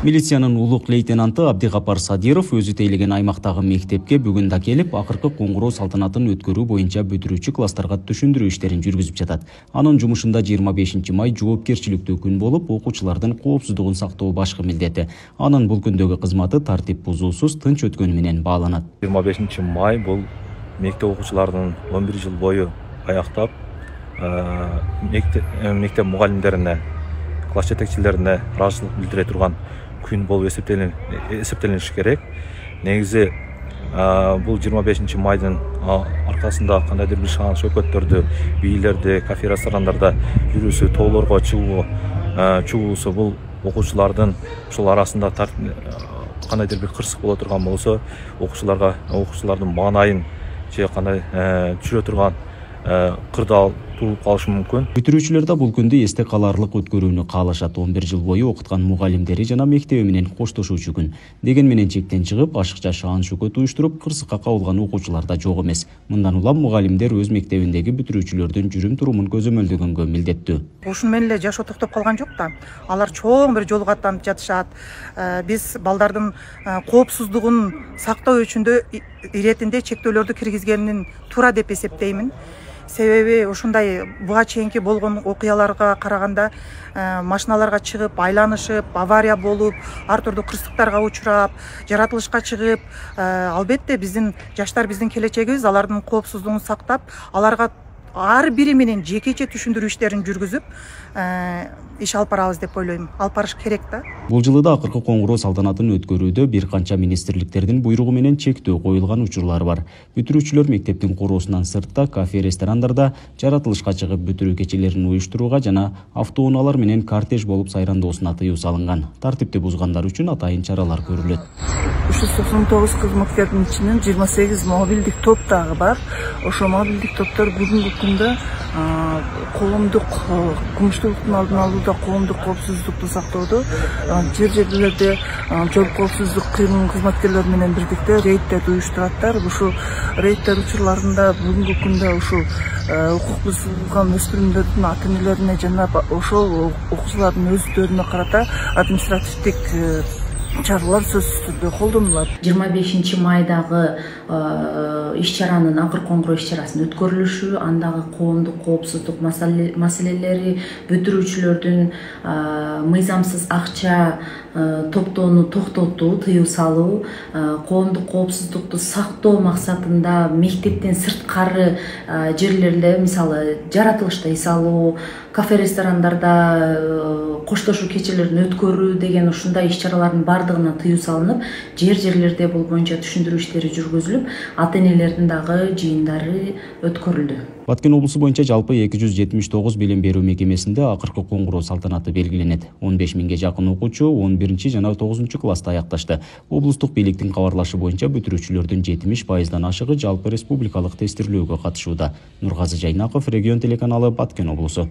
Милициянын улук лейтенанты Абдигапар Садиров өзү тейлеген аймактагы мектепке бүгүн да келип, акыркы коңгуроо салтанатын өткөрүү боюнча бүтүрүүчү класстарга түшүндүрүү иштерин жүргүзүп жатат. Анын жумушунда 25 май жоопкерчиликтүү күн болуп, окуучулардын коопсуздугун сактоо башкы милдети. Анын бул күндөгү кызматы тартип бузуусуз тынч өткөнү менен бааланат. 25 май бул мектеп окуучуларынын 11 жыл бою аяктап, мектеп мугалимдерине, класс жетекчилерине ыраазычылык билдире турган күн болуп эсептелиниши керек. Негизи бул 25 майдын аркасында кандайдыр бир шаан шөкөттөрдү, бийлерди, кафе ресторандарда жүрүүсү, тоолорго чыгуусу бул окуучулардын ушул арасында кандайдыр бир кырсык боло турган болсо, окуучулардын маанайын же кандай түшүрө турган кырдаал туулуп калышы мүмкүн. Бүтүрүүчүлөр да бул күндү эсте калаарлык өткөрүүнү каалашат. 11 жыл бою окуткан мугалимдери жана мектеби менен коштошуучу күн. Деген менен чектен чыгып, ашыкча шаан шөкөт уюштуруп, кырсыкка кабылган окуучулар да жок эмес. Мындан улам мугалимдер өз мектебиндеги бүтүрүүчүлөрдүн жүрүм-турумун көзөмөлдөгөнгө милдеттүү. Ушун менен эле жашоо токтоп калган жок да. Алар чоң бир жолго аттанып жатышат. Биз балдардын коопсуздугун сактоо үчүн иретинде чектөөлөрдү киргизгенин туура деп эсептеймин. Себеби ушундай буга чейинки болгон окуяларга караганда машиналарга чыгып, айланышып, авария болуп, ар түрдүү кырсыктарга учурап, жаратылышка чыгып, албетте биздин жаштар биздин келечегибиз, алардын коопсуздугун сактап, аларга ар бири менен жекече түшүндүрүү иштерин жүргүзүп, иш алып барабыз деп ойлойм. Алып барыш керек да. Бул жылы да акыркы коңгуроо салтанатын өткөрүүдө бир канча министрликтердин буйругу менен чектөө коюлган учурлар бар. Бүтүрүүчүлөр мектептин короосунан сыртта, кафе, ресторандарда жаратылышка чыгып бүтүрүү кечелерин уюштурууга жана автоунаалар менен кортеж болуп сайрандоосуна тыюу салынган. Тартипти бузгандар үчүн атайын чаралар көрүлөт. 399 кызматкердин ичинен 28 мобилдик топ дагы бар. Ошо мобилдик топтор бүгүнкү күндө коомдук кылмыштуулуктун алдын алууда, коомдук коопсуздукту сактоодо, жерлерде жол коопсуздук кызматкерлери менен бирдикте рейддерди уюштураттар. Ушул рейдтер учурларында бүгүнкү күндө ушул укук бузулган өспүрүмдөрдүн ата-энелерине жана ошол окуучулардын өздөрүнө карата административдик чаралар сөзсүз түрдө колдонулат. 25 майдагы иш-чаранын акыркы коңгуроо иш-чарасын өткөрүлүшү, андагы коомдук коопсуздук маселелери, бүтүрүүчүлөрдүн мыйзамсыз акча топтоону токтотуу, тыюу салуу, коомдук коопсуздукту сактоо максатында мектептен сырткары жерлерде, мисалы жаратылышта иш алуу, кафе, ресторандарда коштошуу кечелерин өткөрүү деген ушундай иш-чаралардын бардыгына тыюу салынып, жерлерде бул боюнча түшүндүрүү иштери жүргүзүлүп, ата-энелердин дагы жыйындары өткөрүлдү. Баткен облусу боюнча жалпы 279 билим берүү мекемесинде акыркы коңгуроо салтанаты белгиленет. 15 миңге жакын окуучу 11 жана 9 класста аякташты. Облустук бийликтин кабарлашы боюнча бүтүрүүчүлөрдүн 70%дан ашыгы жалпы республикалык тестирлөөгө катышууда. Нургазы Жайнаков, Регион телеканалы, Баткен облусу.